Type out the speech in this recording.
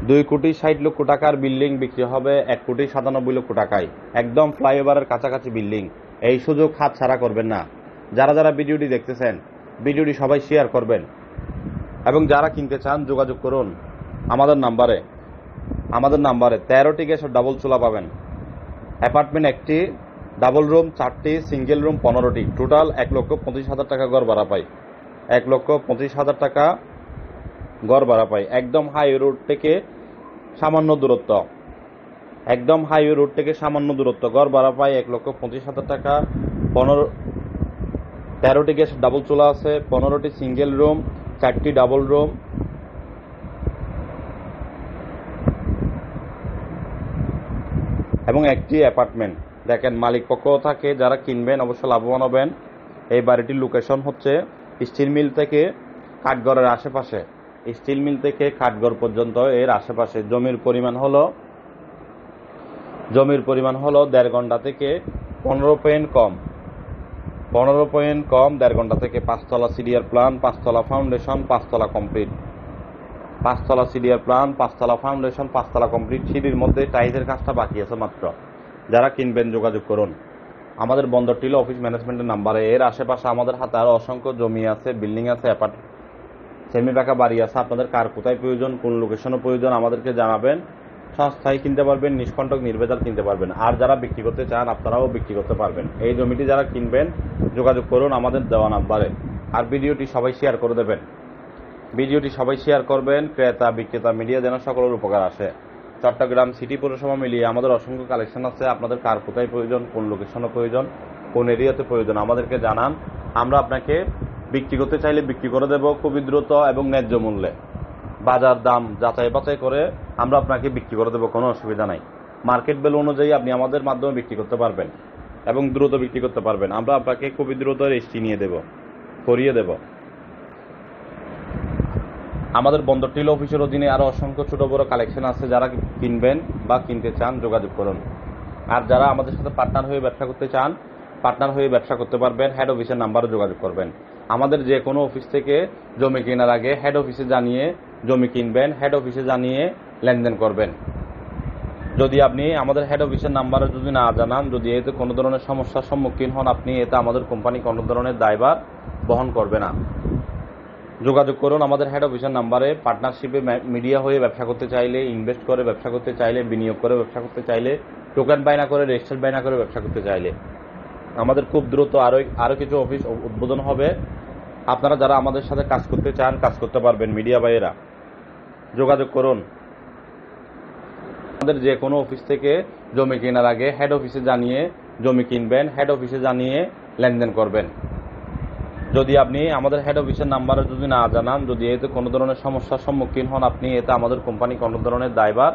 2,60,00,000 টাকার বিল্ডিং বিক্রি হবে 1,97,00,000 টাকায়, একদম ফ্লাইওভারের কাছাকাছি বিল্ডিং। এই সুযোগ হাতছাড়া করবেন না। যারা যারা ভিডিওটি দেখতেছেন, ভিডিওটি সবাই শেয়ার করবেন এবং যারা কিনতে চান যোগাযোগ করুন আমাদের নাম্বারে। 13টি গ্যাসের ডাবল চুলা পাবেন। অ্যাপার্টমেন্ট একটি, ডাবল রুম 4টি, সিঙ্গেল রুম 15টি, টোটাল 1,25,000 টাকা গড় ভাড়া পাই। 1,25,000 টাকা গড় ভাড়া পাই। একদম হাইওয়ে রোড থেকে সামান্য দূরত্ব, গড় ভাড়া পাই 1,25,000 টাকা। 13টি গ্যাস ডাবল চুলা আছে, 15টি সিঙ্গেল রুম, 4টি ডাবল রুম এবং একটি অ্যাপার্টমেন্ট। দেখেন, মালিক পক্ষ থাকে, যারা কিনবেন অবশ্যই লাভবান হবেন। এই বাড়িটির লোকেশন হচ্ছে স্টিল মিল থেকে কাঠগড়ের আশেপাশে, স্টিল মিল থেকে কাঠগড় পর্যন্ত এর আশেপাশে। জমির পরিমাণ হলো 1.5 ঘন্টা থেকে 15 পয়েন্ট কম, 1.5 ঘন্টা থেকে। 5তলা সিডিআর প্ল্যান, 5তলা ফাউন্ডেশন, 5তলা কমপ্লিট। 5তলা সিডিআর প্ল্যান, 5তলা ফাউন্ডেশন, 5তলা কমপ্লিট। সিঁড়ির মধ্যে টাইলসের কাজটা বাকি আছে মাত্র। যারা কিনবেন যোগাযোগ করুন আমাদের বন্দর টিলা অফিস ম্যানেজমেন্টের নাম্বারে। এর আশেপাশে আমাদের হাতে আরও অসংখ্য জমি আছে, বিল্ডিং আছে, সেমি পাকা বাড়ি আছে। আপনাদের কার কোথায় প্রয়োজন, কোন লোকেশনে প্রয়োজন আমাদেরকে জানাবেন। সস্তায় কিনতে পারবেন, নিষ্কণ্টক নির্ভেজাল কিনতে পারবেন। আর যারা বিক্রি করতে চান আপনারাও বিক্রি করতে পারবেন। এই জমিটি যারা কিনবেন যোগাযোগ করুন আমাদের দেওয়া নাম্বারে। আর ভিডিওটি সবাই শেয়ার করে দেবেন, ক্রেতা বিক্রেতা মিডিয়া যেন সকলের উপকার আসে। চট্টগ্রাম সিটি পৌরসভা মিলিয়ে আমাদের অসংখ্য কালেকশন আছে। আপনাদের কার কোথায় প্রয়োজন, কোন লোকেশনে প্রয়োজন, কোন এরিয়াতে প্রয়োজন আমাদেরকে জানান। আমরা আপনাকে বিক্রি করতে চাইলে বিক্রি করে দেব খুবই দ্রুত এবং ন্যায্য মূল্যে। বাজার দাম যাচাই বাছাই করে আমরা আপনাকে বিক্রি করে দেব, কোনো অসুবিধা নাই। মার্কেট ভ্যালু অনুযায়ী আপনি আমাদের মাধ্যমে বিক্রি করতে পারবেন এবং দ্রুত বিক্রি করতে পারবেন। আমরা আপনাকে খুবই দ্রুত রেজিস্ট্রি করিয়ে দেব। আমাদের বন্দর টিলা অফিসের অধীনে আরও অসংখ্য ছোট বড় কালেকশন আছে। যারা কিনবেন বা কিনতে চান যোগাযোগ করুন। আর যারা আমাদের সাথে পার্টনার হয়ে ব্যবসা করতে চান, ব্যবসা করতে পারবেন। হেড অফিসের নাম্বারে যোগাযোগ করবেন। আমাদের যে কোনো অফিস থেকে জমি কেনার আগে হেড অফিসে জানিয়ে জমি কিনবেন, হেড অফিসে জানিয়ে লেনদেন করবেন। যদি আপনি আমাদের হেড অফিসের নাম্বারে যদি না জানান, যদি এতে কোনো ধরনের সমস্যার সম্মুখীন হন আপনি, এতে আমাদের কোম্পানি কোনো ধরনের দায়ভার বহন করবে না। যোগাযোগ করুন আমাদের হেড অফিসের নাম্বারে। পার্টনারশিপে মিডিয়া হয়ে ব্যবসা করতে চাইলে, ইনভেস্ট করে ব্যবসা করতে চাইলে, বিনিয়োগ করে ব্যবসা করতে চাইলে, টোকেন বাইনা করে, রেজিস্টার বাইনা করে ব্যবসা করতে চাইলে আমাদের খুব দ্রুত আরও কিছু অফিস উদ্বোধন হবে। আপনারা যারা আমাদের সাথে কাজ করতে চান কাজ করতে পারবেন। মিডিয়া ভাইয়েরা যোগাযোগ করুন। আমাদের যে কোনো অফিস থেকে জমি কেনার আগে হেড অফিসে জানিয়ে জমি কিনবেন, হেড অফিসে জানিয়ে লেনদেন করবেন। যদি আপনি আমাদের হেড অফিসের নাম্বারে যদি না জানান, যদি এতে কোনো ধরনের সমস্যার সম্মুখীন হন আপনি, এতে আমাদের কোম্পানি কোনো ধরনের দায়ভার